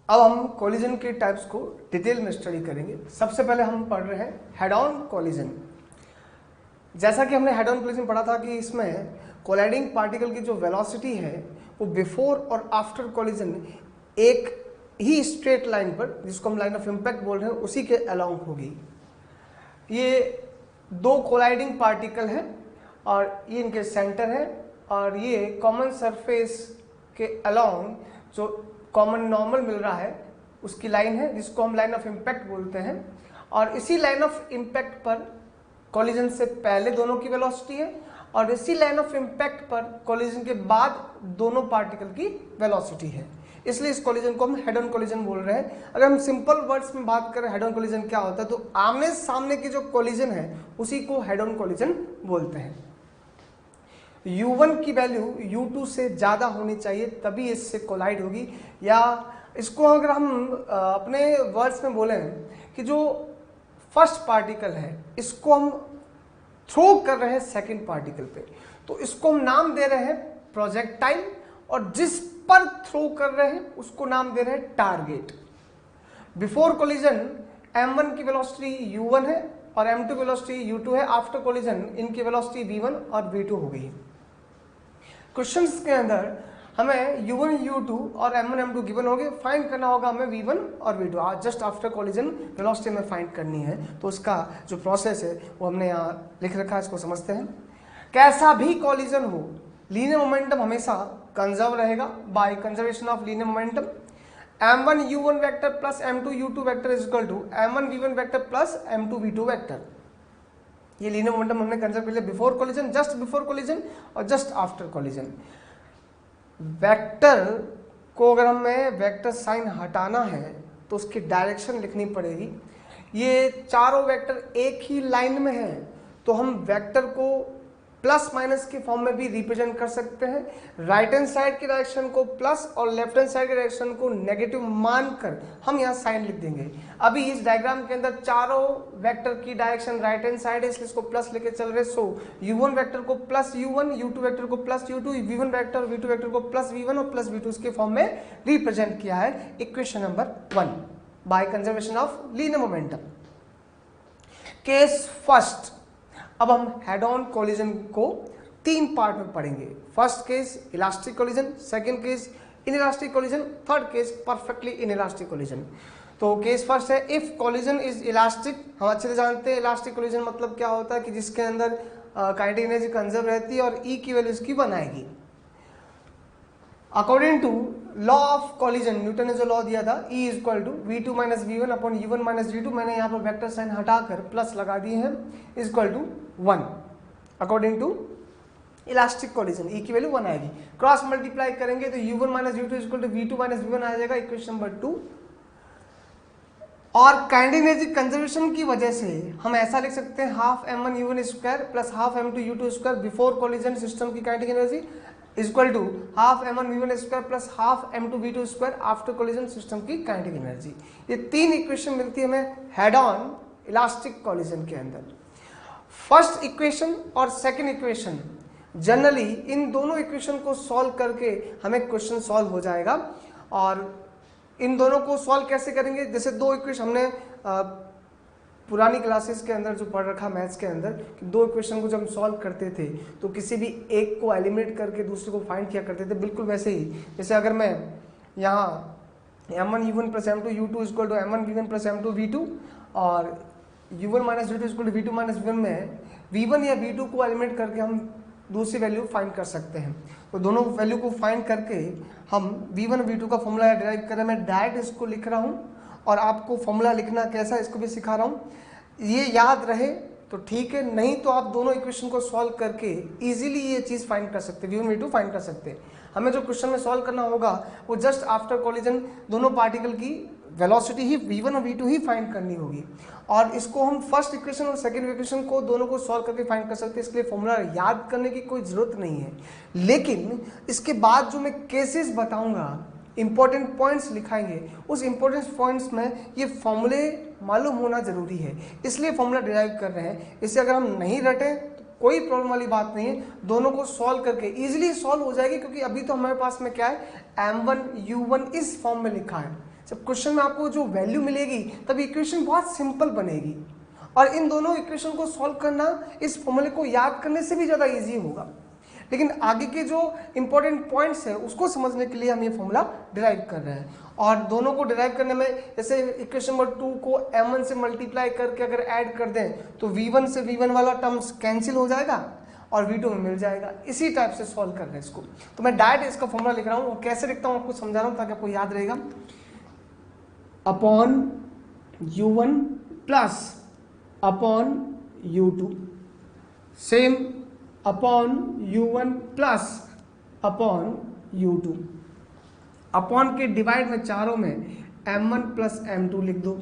अब हम कोलिजन के टाइप्स को डिटेल में स्टडी करेंगे। सबसे पहले हम पढ़ रहे हैं हेड ऑन कोलिजन। जैसा कि हमने हेड ऑन कोलिजन पढ़ा था कि इसमें कोलाइडिंग पार्टिकल की जो वेलोसिटी है वो बिफोर और आफ्टर कोलिजन एक ही स्ट्रेट लाइन पर, जिसको हम लाइन ऑफ इम्पैक्ट बोल रहे हैं, उसी के अलोंग होगी। ये दो कोलाइडिंग पार्टिकल हैं और ये इनके सेंटर है और ये कॉमन सरफेस के अलोंग जो कॉमन नॉर्मल मिल रहा है उसकी लाइन है, जिसको हम लाइन ऑफ इम्पैक्ट बोलते हैं। और इसी लाइन ऑफ इम्पैक्ट पर कोलिजन से पहले दोनों की वेलोसिटी है और इसी लाइन ऑफ इम्पैक्ट पर कोलिजन के बाद दोनों पार्टिकल की वेलोसिटी है। इसलिए इस कोलिजन को हम हेड ऑन कोलिजन बोल रहे हैं। अगर हम सिंपल वर्ड्स में बात करें हेड ऑन कोलिजन क्या होता है, तो आमने सामने की जो कोलिजन है उसी को हेड ऑन कोलिजन बोलते हैं। u1 की वैल्यू u2 से ज़्यादा होनी चाहिए तभी इससे कोलाइड होगी, या इसको अगर हम अपने वर्ड्स में बोलें कि जो फर्स्ट पार्टिकल है इसको हम थ्रो कर रहे हैं सेकंड पार्टिकल पे, तो इसको हम नाम दे रहे हैं प्रोजेक्टाइल, और जिस पर थ्रो कर रहे हैं उसको नाम दे रहे हैं टारगेट। बिफोर कोलिजन m1 की वेलोसिटी u1 है और m2 वेलोसिटी u2 है। आफ्टर कोलिजन इनकी वेलोसिटी v1 और v2 हो गई। क्वेश्चंस के अंदर हमें u1 u2 और m1 m2 गिवन होंगे, फाइंड करना होगा हमें v1 और v2। आज जस्ट आफ्टर कोलिजन वेलोसिटी में फाइंड करनी है, तो उसका जो प्रोसेस है वो हमने यहाँ लिख रखा है, इसको समझते हैं। कैसा भी कोलिजन हो, लीनियर मोमेंटम हमेशा कंजर्व रहेगा by conservation of linear momentum. m1 u1 vector plus m2 u2 vector is equal to m1 v1 vector plus m2 v2 vector. ये लीनियर मोमेंटम हमने कंजर्व कर लिया before collision, just before collision और just after collision. Vector को अगर हमें vector sign हटाना है तो उसकी डायरेक्शन लिखनी पड़ेगी। ये चारों वेक्टर एक ही लाइन में हैं, तो हम वेक्टर को प्लस माइनस के फॉर्म में भी रिप्रेजेंट कर सकते हैं। राइट हैंड साइड की डायरेक्शन को प्लस और लेफ्ट हैंड साइड की डायरेक्शन को नेगेटिव मानकर हम यहाँ साइन लिख देंगे। अभी इस डायग्राम के अंदर चारों वेक्टर की डायरेक्शन राइट हैंड साइड है, इसलिए इसको प्लस लेके चल रहे। सो u1 वेक्टर को प्लस u1, u2 वेक्टर को प्लस u2, v1 वेक्टर और v2 वेक्टर को प्लस v1 और प्लस v2 के फॉर्म में रिप्रेजेंट किया है equation number 1 by conservation of linear momentum. Case first. अब हम हेड ऑन कोलिजन को तीन पार्ट में पढ़ेंगे। First case elastic collision, second case inelastic collision, third case perfectly inelastic collision. तो केस फर्स्ट है इफ कोलिजन इज इलास्टिक। हम अच्छे से जानते हैं इलास्टिक कोलिजन मतलब क्या होता है कि जिसके अंदर काइनेटिक एनर्जी कंजर्व रहती है और ई की वैल्यू इसकी बनाएगी। According to law of collision, Newton ने जो लॉ दिया था E is equal to v2 minus v1 upon u1 minus v2, मैंने यहाँ पर वेक्टर साइन हटाकर प्लस लगा दिए हैं, is equal to 1। According to elastic collision E की वैल्यू 1 आएगी। क्रॉस मल्टीप्लाई करेंगे तो u1 minus u2 is equal to v2 minus v1 आ जाएगा, इक्वेशन नंबर 2। और काइनेटिक एनर्जी कंजर्वेशन की वजह से हम ऐसा लिख सकते हैं half m1 u1 square plus half m2 u2 square before collision system की kinetic energy is equal to half m1 v1 square plus half m2 v2 square after collision system की काइनेटिक एनर्जी। ये तीन equation मिलती है हमें head on elastic collision के अंदर। First equation और सेकंड इक्वेशन, जनरली इन दोनों इक्वेशन को सॉल्व करके हमें क्वेश्चन सॉल्व हो जाएगा। और इन दोनों को सॉल्व कैसे करेंगे, जैसे दो इक्वेशन हमने पुरानी क्लासेस के अंदर जो पढ़ रखा मैथ्स के अंदर कि दो इक्वेशन को जब हम सॉल्व करते थे तो किसी भी एक को एलिमिनेट करके दूसरे को फाइंड किया करते थे, बिल्कुल वैसे ही। जैसे अगर मैं यहाँ m1 u1 plus m2 u2 equal to m1 v1 plus m2 v2 और u1 minus v2 equal to v2 minus v1 में v1 या v2 को एलिमिनेट करके हम दूसरी वैल्यू फाइंड कर सकते हैं। तो दोनों वैल्यू को फाइंड करके हम v1 और v2 का फॉर्मूला डिराइव करें। मैं डायरेक्ट इसको लिख रहा हूँ और आपको फॉर्मूला लिखना कैसा इसको भी सिखा रहा हूँ। ये याद रहे तो ठीक है, नहीं तो आप दोनों इक्वेशन को सॉल्व करके इजीली ये चीज़ फाइंड कर सकते हैं, v1 v2 फाइंड कर सकते हैं। हमें जो क्वेश्चन में सॉल्व करना होगा वो जस्ट आफ्टर कोलिजन दोनों पार्टिकल की वेलोसिटी ही v1 और v2 ही फाइंड करनी होगी। और इसको हम फर्स्ट इक्वेशन और सेकंड इक्वेशन को दोनों को सॉल्व करके फाइंड कर सकते हैं, इसके लिए फॉर्मूला याद करने की कोई ज़रूरत नहीं है। लेकिन इसके बाद जो मैं केसेस बताऊंगा, इंपॉर्टेंट पॉइंट्स लिखाएंगे, उस इंपॉर्टेंट पॉइंट्स में ये फॉर्मूले मालूम होना जरूरी है, इसलिए फॉर्मूला डिराइव कर रहे हैं। इससे अगर हम नहीं रटे तो कोई प्रॉब्लम वाली बात नहीं है, दोनों को सॉल्व करके इजीली सॉल्व हो जाएगी। क्योंकि अभी तो हमारे पास में क्या है, m1 u1 इस फॉर्म में लिखा है, जब क्वेश्चन में आपको जो वैल्यू मिलेगी तब इक्वेशन बहुत सिंपल बनेगी, और इन दोनों इक्वेशन को सॉल्व करना इस फॉर्मूले को याद करने से भी ज़्यादा ईजी होगा। लेकिन आगे के जो इंपॉर्टेंट पॉइंट्स हैं उसको समझने के लिए हम ये फॉर्मूला डिराइव कर रहे हैं, और दोनों को डिराइव करने में जैसे इक्वेशन नंबर 2 को m1 से मल्टीप्लाई करके अगर ऐड कर दें तो v1 से v1 वाला टर्म्स कैंसिल हो जाएगा और v2 में मिल जाएगा। इसी टाइप से सॉल्व कर रहे हैं इसको। तो मैं डायरेक्ट इसका फॉर्मूला लिख रहा हूँ, वो कैसे लिखता हूँ आपको समझा रहा हूँ ताकि आपको याद रहेगा। Upon u1 plus upon u2 same upon u1 plus upon u2। Upon के डिवाइड में चारों में m1 प्लस m2 लिख दो।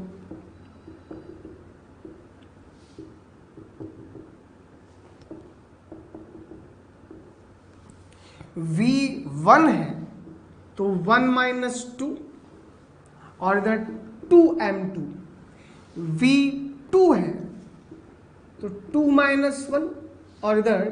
v1 है तो 1 माइनस 2 और इधर 2m2। v2 है तो 2 माइनस 1 और इधर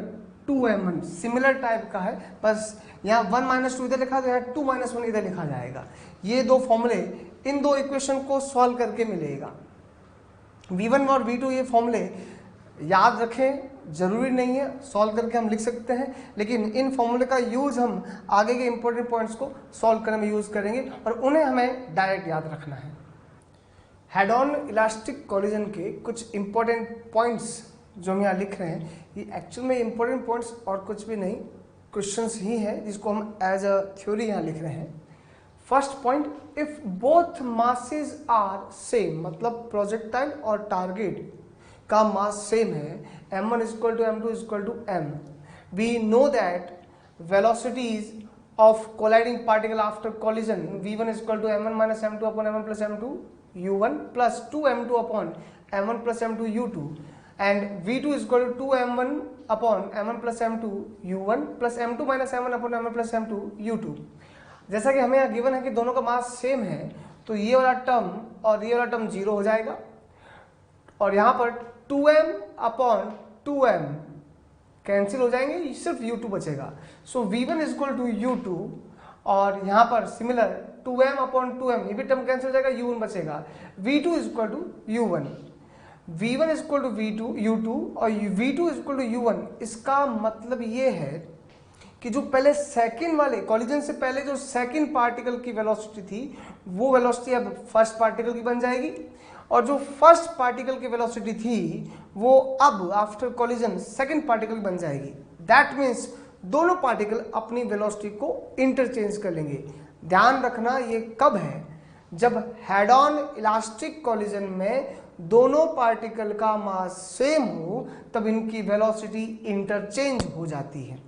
2m1। सिमिलर टाइप का है, बस यहाँ 1 माइनस 2 इधर लिखा तो यहाँ 2 माइनस 1 इधर लिखा जाएगा। ये दो फॉर्मूले इन दो इक्वेशन को सॉल्व करके मिलेगा। v1 और v2 ये फॉर्मूले याद रखें जरूरी नहीं है, सॉल्व करके हम लिख सकते हैं, लेकिन इन फॉर्मूले का यूज हम आगे के इंपॉर्टेंट पॉइंट्स को सॉल्व करने में यूज करेंगे और उन्हें हमें डायरेक्ट याद रखना है। हेड ऑन इलास्टिक कोलिजन के कुछ इंपॉर्टेंट पॉइंट्स जो हम यहाँ लिख रहे हैं, ये एक्चुअल में इंपॉर्टेंट पॉइंट्स और कुछ भी नहीं, क्वेश्चंस ही है जिसको हम एज अ थ्योरी यहाँ लिख रहे हैं। First point, if both masses are same, मतलब प्रोजेक्टाइल और टारगेट का मास सेम है, m1 equal to m2 equal to m, we know that velocities of colliding particle after collision v1 equal to m1 minus m2 upon m1 plus m2 u1 plus 2m2 upon m1 plus m2 u2 and v2 equal to 2m1 upon m1 plus m2 u1 plus m2 minus m1 upon m1 plus m2 u2। जैसा कि हमें यहाँ given है कि दोनों का mass same है तो ये वाला टर्म और ये वाला टर्म जीरो हो जाएगा, और यहाँ पर 2m अपॉन 2m कैंसिल हो जाएंगे, सिर्फ u2 बचेगा। सो v1 इक्वल टू u2 और यहाँ पर सिमिलर 2m अपॉन 2m, ये भी टर्म कैंसिल हो जाएगा, u1 बचेगा। v2 equal to u1, v1 equal to v2 u2 और v2 इक्वल टू u1। इसका मतलब ये है कि जो पहले सेकंड वाले कॉलिजन से पहले जो सेकंड पार्टिकल की वेलोसिटी थी वो वेलोसिटी अब फर्स्ट पार्टिकल की बन जाएगी, और जो फर्स्ट पार्टिकल की वेलोसिटी थी वो अब आफ्टर कॉलिजन सेकंड पार्टिकल बन जाएगी। दैट मीन्स दोनों पार्टिकल अपनी वेलोसिटी को इंटरचेंज कर लेंगे। ध्यान रखना ये कब है, जब हेड ऑन इलास्टिक कॉलिजन में दोनों पार्टिकल का मास सेम हो तब इनकी वेलोसिटी इंटरचेंज हो जाती है।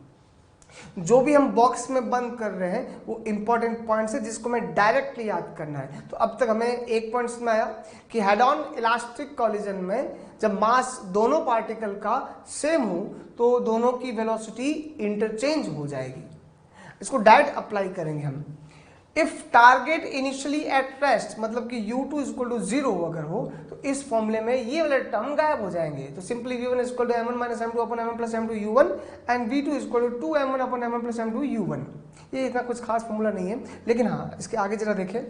जो भी हम बॉक्स में बंद कर रहे हैं वो इंपॉर्टेंट पॉइंट्स है जिसको मैं डायरेक्टली याद करना है। तो अब तक हमें एक पॉइंट में आया कि हेड ऑन इलास्टिक कॉलिजन में जब मास दोनों पार्टिकल का सेम हो तो दोनों की वेलोसिटी इंटरचेंज हो जाएगी। इसको डायरेक्ट अप्लाई करेंगे हम। If target initially at rest, मतलब कि u2 इक्वल टू 0 अगर हो तो इस फॉर्मूले में ये वाले टर्म गायब हो जाएंगे। तो simply v1 equal to m1 minus m2 upon m1 plus m2 u1 and v2 equal to 2m1 upon m1 plus m2 u1। ये इतना कुछ खास फॉर्मूला नहीं है, लेकिन हाँ इसके आगे जरा देखें।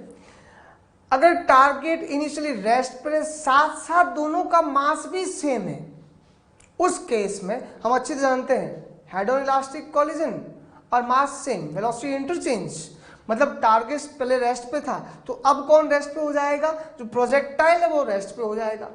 अगर टारगेट इनिशियली रेस्ट पर साथ साथ दोनों का मास भी सेम है, उस केस में हम अच्छे से जानते हैं हेड ऑन इलास्टिक कॉलिजन और मास सेम, वेलोसिटी इंटरचेंज, मतलब टारगेट पहले रेस्ट पे था तो अब कौन रेस्ट पे हो जाएगा, जो प्रोजेक्टाइल है वो रेस्ट पे हो जाएगा,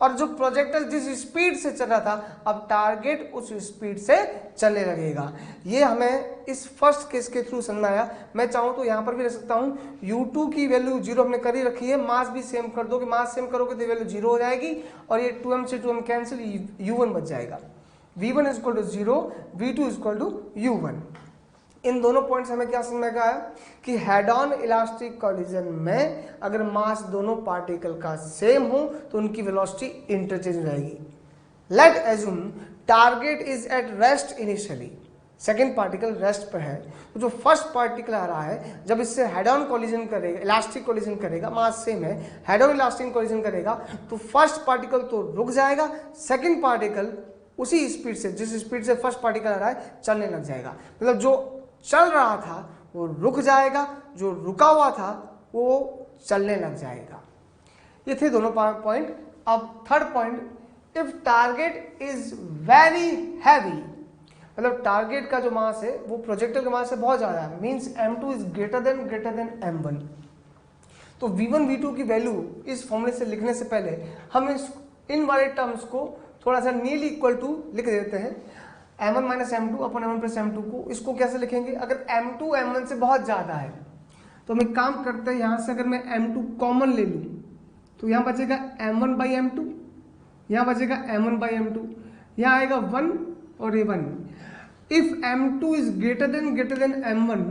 और जो प्रोजेक्टाइल जिस स्पीड से चल रहा था अब टारगेट उस स्पीड से चलने लगेगा। ये हमें इस फर्स्ट केस के थ्रू समझ आया। मैं चाहूँ तो यहाँ पर भी रख सकता हूँ u2 की वैल्यू 0 हमने कर ही रखी है, मास भी सेम कर दो कि मास सेम करोगे तो वैल्यू 0 हो जाएगी और ये 2m से 2m कैंसिल, u1 बच जाएगा। v1 equal to 0, v2 equal to u1। इन दोनों पॉइंट्स हमें क्या समझ में आया कि हेड ऑन इलास्टिक कॉलिजन में अगर मास दोनों पार्टिकल का सेम हो तो उनकी वेलोसिटी इंटरचेंज हो जाएगी। Late assume target is at rest initially, second particle rest पर है, तो जो फर्स्ट पार्टिकल आ रहा है जब इससे हेड ऑन कॉलिजन करेगा, इलास्टिक कॉलिजन करेगा, मास सेम है, हेड ऑन इलास्टिक कॉलिजन करेगा तो फर्स्ट पार्टिकल तो रुक जाएगा, सेकेंड पार्टिकल उसी स्पीड से जिस स्पीड से फर्स्ट पार्टिकल आ रहा है चलने लग जाएगा। मतलब जो चल रहा था वो रुक जाएगा, जो रुका हुआ था वो चलने लग जाएगा। ये थे दोनों पॉइंट। अब third point, if target is very heavy, मतलब टारगेट का जो मास है वो प्रोजेक्टर के मास से बहुत ज्यादा है, means m2 is greater than m1। तो v1 v2 की वैल्यू इस फॉर्मूले से लिखने से पहले हम इन वाले टर्म्स को थोड़ा सा नील इक्वल टू लिख देते हैं, m1 minus m2 upon m1 plus m2 को। इसको कैसे लिखेंगे, अगर m2 m1 से बहुत ज़्यादा है तो हम एक काम करते हैं, यहाँ से अगर मैं m2 कॉमन ले लूँ तो यहाँ बचेगा m1 बाई m2, यहाँ बचेगा m1 बाई m2, यहाँ आएगा 1 और ये 1। If m2 is greater than m1,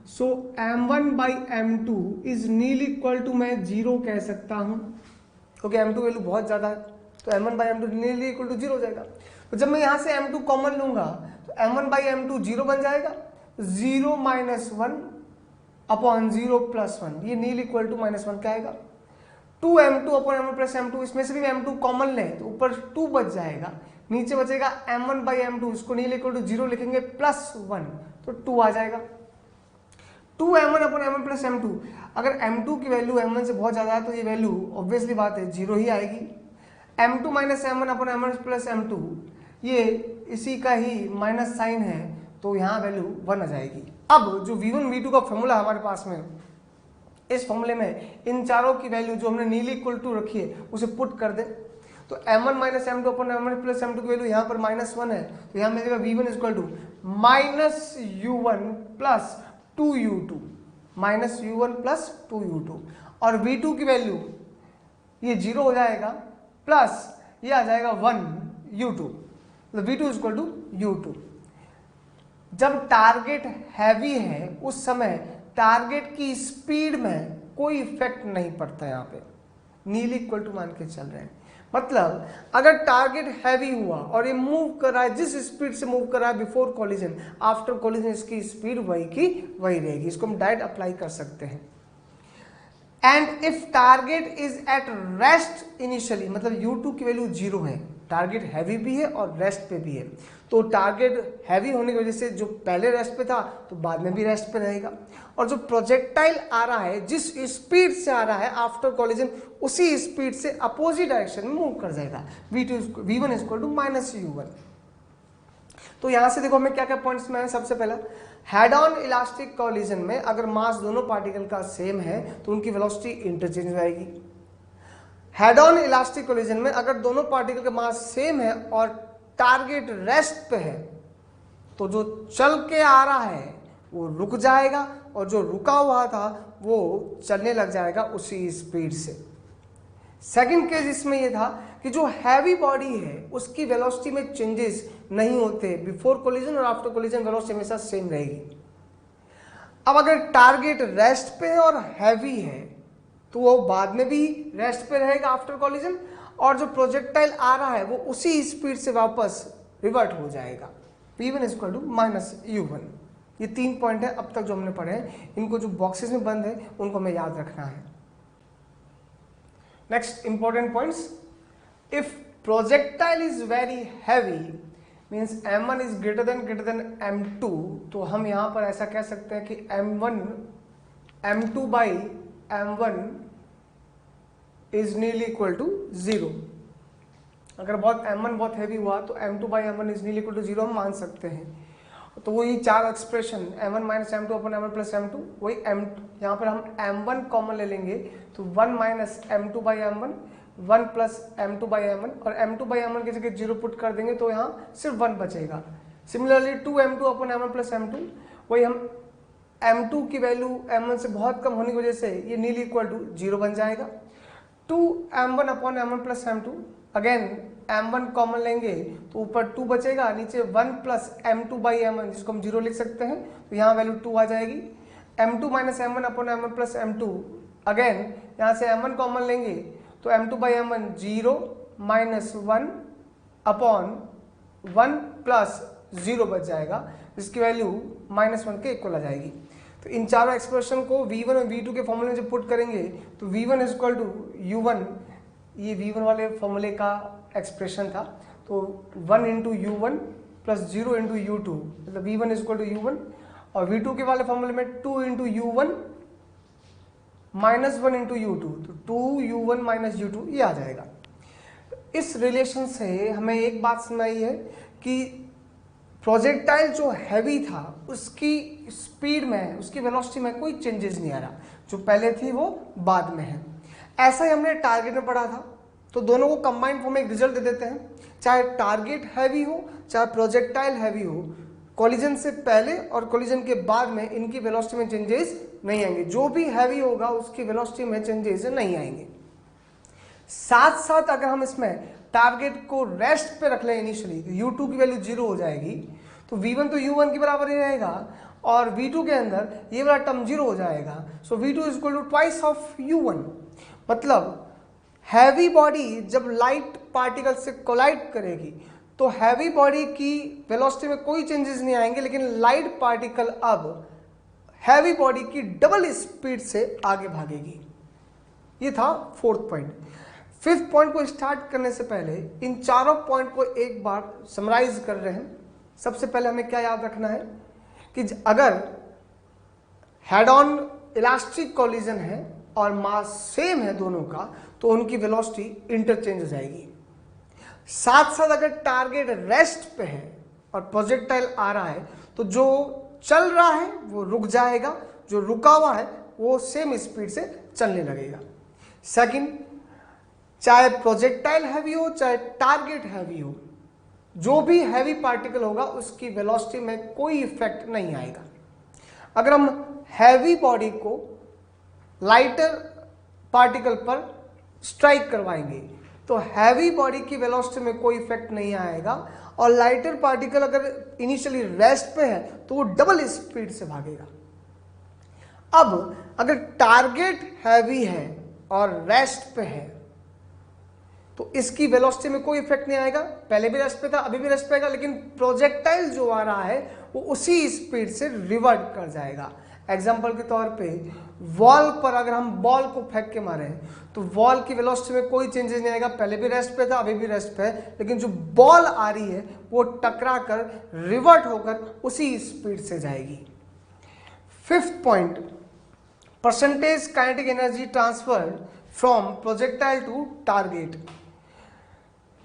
so m1 by m2 is nil equal to मैं 0 कह सकता हूँ, क्योंकि m2 वैल्यू बहुत ज़्यादा है तो m1 by m2 nil equal to 0 हो जाएगा। तो जब मैं यहाँ से m2 कॉमन लूँगा तो m1 बाई m2 0 बन जाएगा, 0 माइनस 1 अपॉन 0 प्लस 1, ये नील इक्वल टू माइनस 1 क्या आएगा, 2m2 upon m1 plus m2। इसमें से भी m2 कॉमन लें तो ऊपर 2 बच जाएगा, नीचे बचेगा m1 बाई m2, इसको नील इक्वल टू 0 लिखेंगे प्लस 1 तो 2 आ जाएगा, 2m1 upon m1 plus m2। अगर m2 की वैल्यू m1 से बहुत ज़्यादा है तो ये वैल्यू ऑब्वियसली बात है 0 ही आएगी। m2 minus m1 upon m1 plus m2, ये इसी का ही माइनस साइन है तो यहाँ वैल्यू 1 आ जाएगी। अब जो v1 v2 का फॉर्मूला हमारे पास में, इस फॉर्मूले में इन चारों की वैल्यू जो हमने नीली इक्वल टू रखी है उसे पुट कर दे, तो m1 minus m2 upon m1 plus m2 की वैल्यू यहाँ पर -1 है तो यहाँ मिलेगा v1 equal to minus u1 plus 2u2, minus u1 plus 2u2, और v2 की वैल्यू ये 0 हो जाएगा प्लस ये आ जाएगा 1u2, तो v2 इक्वल टू u2। जब टारगेट हैवी है उस समय टारगेट की स्पीड में कोई इफेक्ट नहीं पड़ता, यहाँ पे नील इक्वल टू मान के चल रहे हैं। मतलब अगर टारगेट हैवी हुआ और ये मूव कर रहा है, जिस स्पीड से मूव कर रहा है बिफोर कोलिजन, आफ्टर कोलिजन इसकी स्पीड वही की वही रहेगी। इसको हम डायरेक्ट अप्लाई कर सकते हैं। And if target is at rest initially, मतलब u2 की वैल्यू 0 है, टारगेट हैवी भी है और रेस्ट पे भी है, तो टारगेट हैवी होने की वजह से जो पहले रेस्ट पे था तो बाद में भी रेस्ट पे रहेगा, और जो प्रोजेक्टाइल आ रहा है जिस स्पीड से आ रहा है आफ्टर कोलिजन उसी स्पीड से अपोजिट डायरेक्शन में मूव कर जाएगा, v1 equal to minus u1। तो यहां से देखो हमें क्या क्या पॉइंट्स में है। सबसे पहला, हेड ऑन इलास्टिक कोलिजन में अगर मास दोनों पार्टिकल का सेम है तो उनकी वेलोसिटी इंटरचेंज हो जाएगी। हेड ऑन इलास्टिक कोलिजन में अगर दोनों पार्टिकल का मास सेम है और टारगेट रेस्ट पे है तो जो चल के आ रहा है वो रुक जाएगा और जो रुका हुआ था वो चलने लग जाएगा उसी स्पीड से। सेकंड केस इसमें ये था कि जो हैवी बॉडी है उसकी वेलोसिटी में चेंजेस नहीं होते, बिफोर कोलिजन और आफ्टर कोलिजन वेलोसिटी हमेशा सेम रहेगी। अब अगर टारगेट रेस्ट पे है और हैवी है तो वो बाद में भी रेस्ट पे रहेगा आफ्टर कोलिजन, और जो प्रोजेक्टाइल आ रहा है वो उसी स्पीड से वापस रिवर्ट हो जाएगा। v1 equal to minus u1। ये 3 पॉइंट है अब तक जो हमने पढ़े हैं, इनको जो बॉक्सेस में बंद है उनको हमें याद रखना है। Next important points, if projectile is very heavy means m1 is greater then m2, तो हम यहाँ पर ऐसा कह सकते हैं कि m2 by m1 is nil equal to 0। अगर m1 बहुत हैवी हुआ तो m2 by m1 is nil equal to 0 हम मान सकते हैं। तो वही चार expression m1 minus m2 upon m1 plus m2, वही यहाँ पर हम m1 कॉमन ले लेंगे तो 1 minus m2 by m1, 1 plus m2 by m1, और m2 बाई m1 की जगह 0 पुट कर देंगे तो यहाँ सिर्फ 1 बचेगा। सिमिलरली 2m2 अपन m1 प्लस m2, वही हम m2 की वैल्यू m1 से बहुत कम होने की वजह से ये नील इक्वल टू 0 बन जाएगा। 2m1 upon m1 plus m2, again m1 common लेंगे तो ऊपर 2 बचेगा, नीचे 1 प्लस m2 बाई m1 जिसको हम 0 लिख सकते हैं, तो यहाँ वैल्यू 2 आ जाएगी। m2 minus m1 upon m1 plus m2, again यहाँ से m1 कॉमन लेंगे तो m2 by m1 0 minus 1 upon 1 plus 0 बच जाएगा, जिसकी वैल्यू -1 के इक्वल आ जाएगी। तो इन चारों एक्सप्रेशन को v1 और v2 के फॉर्मूले में जब पुट करेंगे तो v1 इक्वल टू u1, ये v1 वाले फॉर्मूले का एक्सप्रेशन था, तो 1 into u1 plus 0 into u2, मतलब v1 इक्वल टू u1, और v2 के वाले फॉर्मूले में 2 इंटू u1 -1 इंटू U2, तो 2U1 माइनस U2 ये आ जाएगा। इस रिलेशन से हमें एक बात समझ आई है कि प्रोजेक्टाइल जो हैवी था उसकी स्पीड में, उसकी वेलोसिटी में कोई चेंजेस नहीं आ रहा, जो पहले थी वो बाद में है। ऐसा ही हमने टारगेट में पढ़ा था, तो दोनों को कंबाइंड फॉर्म में एक रिजल्ट दे देते हैं। चाहे टारगेट हैवी हो चाहे प्रोजेक्टाइल हैवी हो, कोलिजन से पहले और कोलिजन के बाद में इनकी वेलोसिटी में चेंजेस नहीं आएंगे। जो भी हैवी होगा उसकी वेलोसिटी में चेंजेस नहीं आएंगे। साथ साथ अगर हम इसमें टारगेट को रेस्ट पे रख लें इनिशियली, तो U2 की वैल्यू 0 हो जाएगी, तो V1 तो U1 के बराबर ही रहेगा और V2 के अंदर ये वाला टर्म 0 हो जाएगा। So V2 is equal to twice of U1। मतलब हैवी बॉडी जब लाइट पार्टिकल से कोलाइड करेगी तो हैवी बॉडी की वेलोसिटी में कोई चेंजेस नहीं आएंगे, लेकिन लाइट पार्टिकल अब हैवी बॉडी की डबल स्पीड से आगे भागेगी। ये था फोर्थ पॉइंट। फिफ्थ पॉइंट को स्टार्ट करने से पहले इन चारों पॉइंट को एक बार समराइज कर रहे हैं। सबसे पहले हमें क्या याद रखना है कि अगर हेड ऑन इलास्टिक कोलिजन है और मास सेम है दोनों का, तो उनकी वेलोसिटी इंटरचेंज हो जाएगी। साथ साथ अगर टारगेट रेस्ट पे है और प्रोजेक्टाइल आ रहा है, तो जो चल रहा है वो रुक जाएगा, जो रुका हुआ है वो सेम स्पीड से चलने लगेगा। सेकंड, चाहे प्रोजेक्टाइल हैवी हो चाहे टारगेट हैवी हो, जो भी हैवी पार्टिकल होगा उसकी वेलोसिटी में कोई इफेक्ट नहीं आएगा। अगर हम हैवी बॉडी को लाइटर पार्टिकल पर स्ट्राइक करवाएंगे तो हैवी बॉडी की वेलोसिटी में कोई इफेक्ट नहीं आएगा, और लाइटर पार्टिकल अगर इनिशियली रेस्ट पे है तो वो डबल स्पीड से भागेगा। अब अगर टारगेट हैवी है और रेस्ट पे है तो इसकी वेलोसिटी में कोई इफेक्ट नहीं आएगा। पहले भी रेस्ट पे था, अभी भी रेस्ट पे आएगा, लेकिन प्रोजेक्टाइल जो आ रहा है वो उसी स्पीड से रिवर्ट कर जाएगा। एग्जाम्पल के तौर पे वॉल पर अगर हम बॉल को फेंक के मारे तो वॉल की वेलोसिटी में कोई चेंजेस नहीं आएगा। पहले भी रेस्ट पे था, अभी भी रेस्ट पे है, लेकिन जो बॉल आ रही है वो टकरा कर रिवर्ट होकर उसी स्पीड से जाएगी। Fifth point, percentage kinetic energy transfer from projectile to target.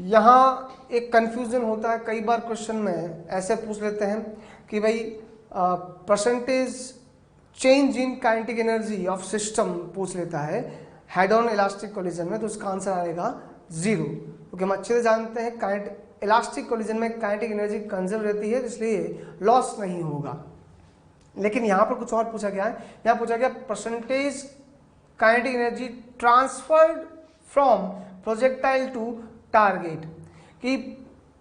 यहाँ एक कंफ्यूजन होता है, कई बार क्वेश्चन में ऐसे पूछ लेते हैं कि भाई percentage change in kinetic energy of system पूछ लेता है हेड ऑन इलास्टिक कोलिजन में, तो उसका आंसर आएगा 0, क्योंकि हम अच्छे से जानते हैं इलास्टिक कोलिजन में काइनेटिक एनर्जी कंजर्व रहती है, इसलिए लॉस नहीं होगा। लेकिन यहाँ पर कुछ और पूछा गया है। यहाँ पूछा गया percentage kinetic energy transferred from projectile to target, कि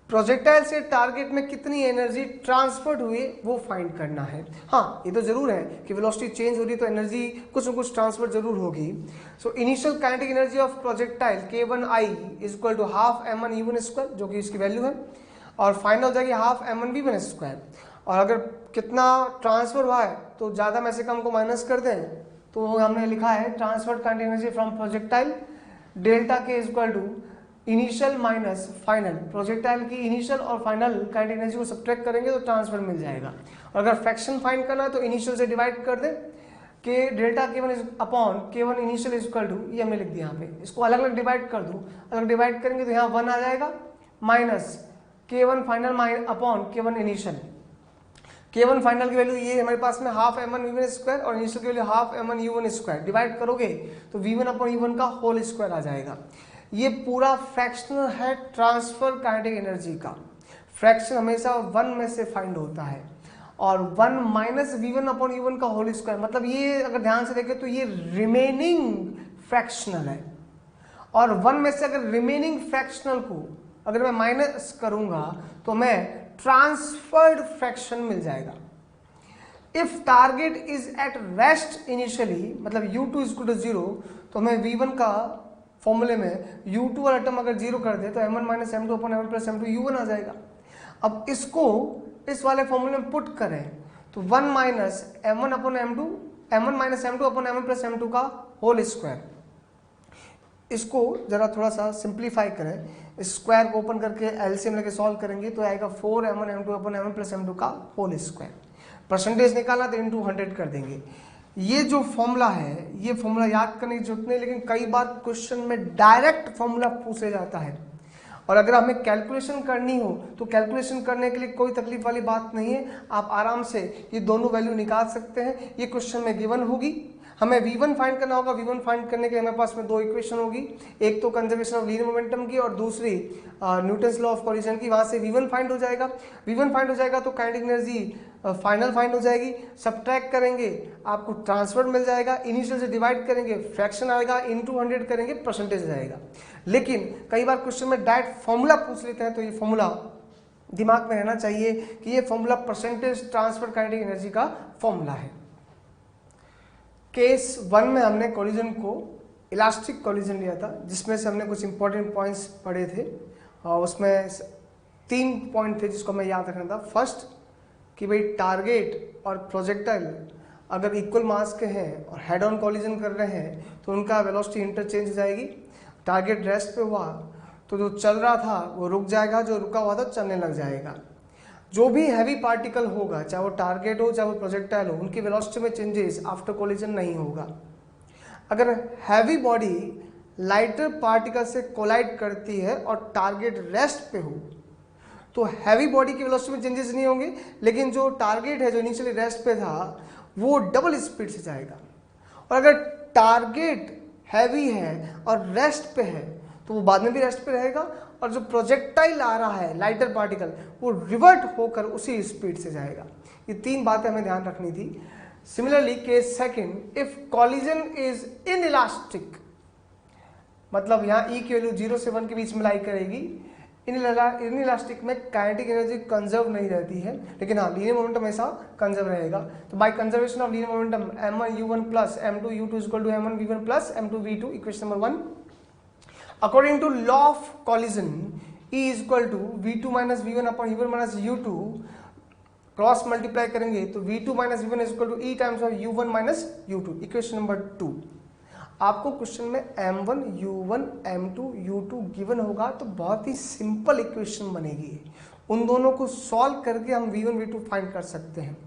प्रोजेक्टाइल से टारगेट में कितनी एनर्जी ट्रांसफर्ड हुई वो फाइंड करना है। हाँ, ये तो जरूर है कि वेलोसिटी चेंज हो रही है तो एनर्जी कुछ न कुछ ट्रांसफर जरूर होगी। So initial kinetic energy of projectile K1I is equal to half m1u1 जो कि इसकी वैल्यू है, और फाइनल हो जाएगी हाफ m1v1। और अगर कितना ट्रांसफर हुआ है तो ज़्यादा में से कम को माइनस कर दें, तो हमने लिखा है transferred kinetic energy from projectile delta K is equal to initial minus final. Projectile की इनिशियल और फाइनल काइनेटिक एनर्जी को सब्ट्रैक्ट करेंगे तो ट्रांसफर मिल जाएगा। और अगर फ्रैक्शन फाइंड करना है तो इनिशियल से डिवाइड कर दें, कि delta K1 is upon K1 initial is equal to, ये हमने लिख दिया यहाँ पे, इसको अलग अलग डिवाइड कर दूँ, अलग डिवाइड करेंगे तो यहाँ 1 आ जाएगा, minus K1 final upon K1 initial. K1 final की वैल्यू ये हमारे पास में हाफ m1v1 और इनिशियल की वैल्यू हाफ m1u1, डिवाइड करोगे तो v1 अपॉन u1 का होल स्क्वायर आ जाएगा। ये पूरा फ्रैक्शनल है ट्रांसफर काइनेटिक एनर्जी का। फ्रैक्शन हमेशा 1 में से फाइंड होता है, और 1 माइनस v1 अपॉन u1 का होल स्क्वायर, मतलब ये अगर ध्यान से देखें तो ये रिमेनिंग फ्रैक्शनल है, और 1 में से अगर रिमेनिंग फ्रैक्शनल को अगर मैं माइनस करूंगा तो मैं ट्रांसफर्ड फ्रैक्शन मिल जाएगा। If target is at rest initially, मतलब u2 इज इक्वल टू 0, तो हमें v1 का फॉर्मूले में u2 वाला टर्म अगर 0 कर दे तो m1 minus m2 upon m1 plus m2 u1 आ जाएगा। अब इसको इस वाले फॉर्मूले में पुट करें तो 1 minus m1 upon m2, m1 minus m2 upon m1 plus m2 का होल स्क्वायर। इसको जरा थोड़ा सा सिंप्लीफाई करें, इस स्क्वायर को ओपन करके एलसीएम लेके सॉल्व करेंगे तो आएगा 4m1 m2 upon m1 plus m2 का होल स्क्वायर। परसेंटेज निकालना तो इंटू 100 कर देंगे, ये जो फॉर्मूला है, ये फॉर्मूला याद करने की जरूरत नहीं, लेकिन कई बार क्वेश्चन में डायरेक्ट फॉर्मूला पूछा जाता है, और अगर हमें कैलकुलेशन करनी हो तो कैलकुलेशन करने के लिए कोई तकलीफ वाली बात नहीं है, आप आराम से ये दोनों वैल्यू निकाल सकते हैं। ये क्वेश्चन में गिवन होगी, हमें v1 फाइंड करना होगा। v1 फाइंड करने के लिए हमारे पास में दो इक्वेशन होगी, एक तो कंजर्वेशन ऑफ लीनियर मोमेंटम की और दूसरी न्यूटन्स लॉ ऑफ कोलिजन की। वहां से v1 फाइंड हो जाएगा, v1 फाइंड हो जाएगा तो काइनेटिक एनर्जी फाइनल फाइंड हो जाएगी। सब्ट्रैक्ट करेंगे आपको ट्रांसफर मिल जाएगा, इनिशियल से डिवाइड करेंगे फ्रैक्शन आएगा, इनटू 100 करेंगे परसेंटेज आएगा। लेकिन कई बार क्वेश्चन में डायरेक्ट फॉर्मूला पूछ लेते हैं, तो ये फॉर्मूला दिमाग में रहना चाहिए कि ये formula percentage transfer kinetic energy का फॉर्मूला है। केस 1 में हमने कोलिजन को इलास्टिक कोलिजन लिया था, जिसमें से हमने कुछ इंपॉर्टेंट पॉइंट्स पढ़े थे, और उसमें 3 पॉइंट थे जिसको हमें याद रखना था। फर्स्ट कि भाई टारगेट और प्रोजेक्टाइल अगर इक्वल मास के हैं और हेड ऑन कोलिजन कर रहे हैं तो उनका वेलोसिटी इंटरचेंज हो जाएगी। टारगेट रेस्ट पे हुआ तो जो चल रहा था वो रुक जाएगा, जो रुका हुआ था चलने लग जाएगा। जो भी हैवी पार्टिकल होगा, चाहे वो टारगेट हो चाहे वो प्रोजेक्टाइल हो, उनकी वेलोसिटी में चेंजेस आफ्टर कोलिजन नहीं होगा। अगर हैवी बॉडी लाइटर पार्टिकल से कोलाइड करती है और टारगेट रेस्ट पे हो तो हैवी बॉडी की वेलोसिटी में चेंजेस नहीं होंगे, लेकिन जो टारगेट है जो इनिशियली रेस्ट पे था वो डबल स्पीड से जाएगा। और अगर टारगेट हैवी है और रेस्ट पे है तो वो बाद में भी रेस्ट पे रहेगा, और जो प्रोजेक्टाइल आ रहा है लाइटर पार्टिकल वो रिवर्ट होकर उसी स्पीड से जाएगा। ये 3 बातें हमें ध्यान रखनी थी। Similarly case second, if collision is inelastic, मतलब यहाँ ई की वैल्यू 0 से 1 के बीच में लाई करेगी। इनइलास्टिक में काइनेटिक एनर्जी कंजर्व नहीं रहती है, लेकिन हाँ लीनियर मोमेंटम हमेशा कंजर्व रहेगा। तो by conservation of linear momentum m1u1 plus m2u2 equal to m1v1 plus m2v2, equation number 1। According to law of collision E is equal to v2 minus v1 upon u1 minus u2, cross multiply करेंगे तो v2 minus v1 is equal to e times of u1 minus u2, equation number 2। आपको question में m1 u1 m2 u2 given होगा तो बहुत ही simple equation बनेगी। उन दोनों को सॉल्व करके हम v1 v2 फाइंड कर सकते हैं,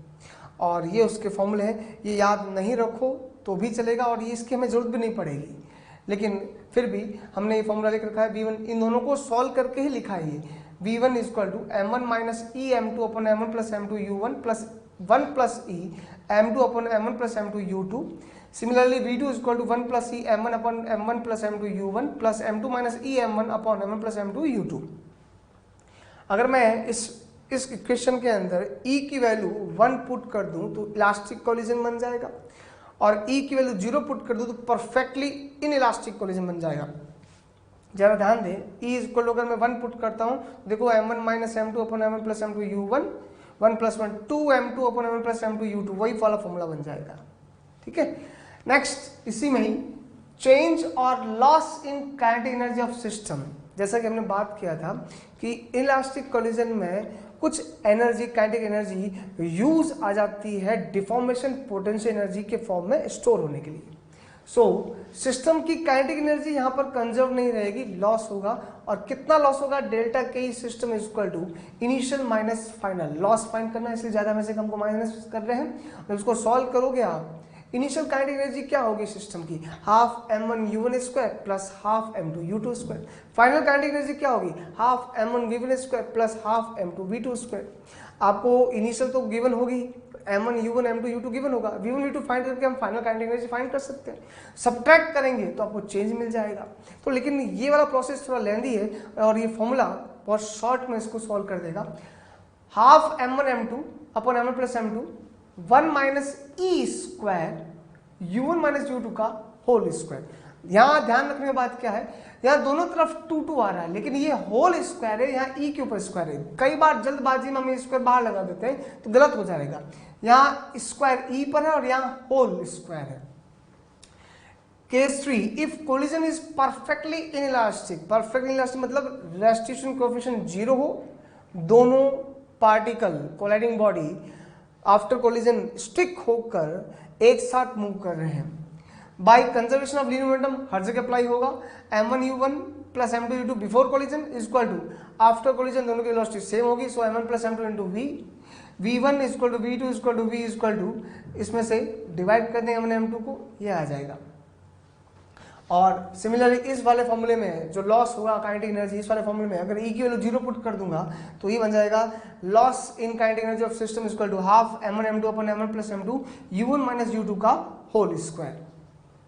और ये उसके फॉर्मूले हैं। ये याद नहीं रखो तो भी चलेगा और ये इसकी हमें जरूरत भी नहीं पड़ेगी, लेकिन फिर भी हमने ये फॉर्मूला लिख रखा है v1, इन दोनों को सॉल्व करके ही लिखा है। v1 is equal to m1 minus e m2 upon m1 plus m2 u1 plus 1 plus e m2 upon m1 plus m2 u2। Similarly, v2 is equal to 1 plus e m1 upon m1 plus m2 u1 plus m2 minus e m1 upon m1 plus m2 u2। अगर मैं इस equation के अंदर e की वैल्यू 1 put कर दूं तो इलास्टिक कोलिजन बन जाएगा, और e की वैल्यू 0 पुट कर दूं तो परफेक्टली इन इलास्टिक कोलिजन बन जाएगा। जरा ध्यान दें, e इज इक्वल टू अगर मैं 1 पुट करता हूं देखो m1 minus m2 upon m1 plus m2 u1, 1 plus 1 2 m2 upon m1 plus m2 u2, वही वाला फॉर्मूला बन जाएगा। ठीक है, नेक्स्ट इसी में ही चेंज और loss in kinetic energy of system. जैसा कि हमने बात किया था कि इलास्टिक कोलिजन में कुछ एनर्जी काइनेटिक एनर्जी यूज आ जाती है डिफॉर्मेशन पोटेंशियल एनर्जी के फॉर्म में स्टोर होने के लिए। सो सिस्टम की काइनेटिक एनर्जी यहाँ पर कंजर्व नहीं रहेगी, लॉस होगा। और कितना लॉस होगा? Delta K system is equal to initial minus final. Loss find करना है इसलिए ज्यादा में से कम को माइनस कर रहे हैं। जब इसको सॉल्व करोगे आप, इनिशियल काइनेटिक एनर्जी क्या होगी सिस्टम की? Half m1 u1 square plus half m2 u2 square. Final kinetic energy क्या होगी? Half m1 v1 square plus half m2 v2 square. आपको इनिशियल तो गिवन होगी, m1 u1 m2 u2 given होगा, v1 v2 find करके हम final kinetic energy find कर सकते हैं। सब्ट्रैक्ट करेंगे तो आपको चेंज मिल जाएगा। तो लेकिन ये वाला प्रोसेस थोड़ा लेंदी है और ये फॉर्मूला बहुत शॉर्ट में इसको सॉल्व कर देगा। Half m1 m2 upon m1 plus m2 1 minus e square u1 minus u2 का होल स्क्वायर। यहाँ ध्यान रखने की बात क्या है, यहाँ दोनों तरफ 2 2 आ रहा है, लेकिन ये होल स्क्वायर है, यहाँ ई के ऊपर स्क्वायर है। कई बार जल्दबाजी में हम स्क्वायर बाहर लगा देते हैं तो गलत हो जाएगा। यहाँ स्क्वायर ई पर है और यहाँ होल स्क्वायर है। Case 3, if collision is perfectly inelastic. Perfectly inelastic मतलब रेस्टिट्यूशन कोएफिशिएंट 0 हो, दोनों particle colliding body after collision stick होकर एक साथ मूव कर रहे हैं। By conservation of linear momentum हर जगह अप्लाई होगा। m1 u1 plus m2 u2 before collision is equal to after collision दोनों की वेलोसिटी सेम होगी, so m1 plus m2 into v। V1 equal to V2 equal to V equal to, इसमें से divide कर देंगे हमने M2 को, ये आ जाएगा। और सिमिलरली इस वाले फॉर्मूले में जो लॉस हुआ काइनेटिक एनर्जी, इस वाले फॉर्मूले में अगर E की वैल्यू 0 पुट कर दूंगा तो ये बन जाएगा loss in kinetic energy of system equal to half m1 m2 upon m1 plus m2 u1 minus u2 का होल स्क्वायर।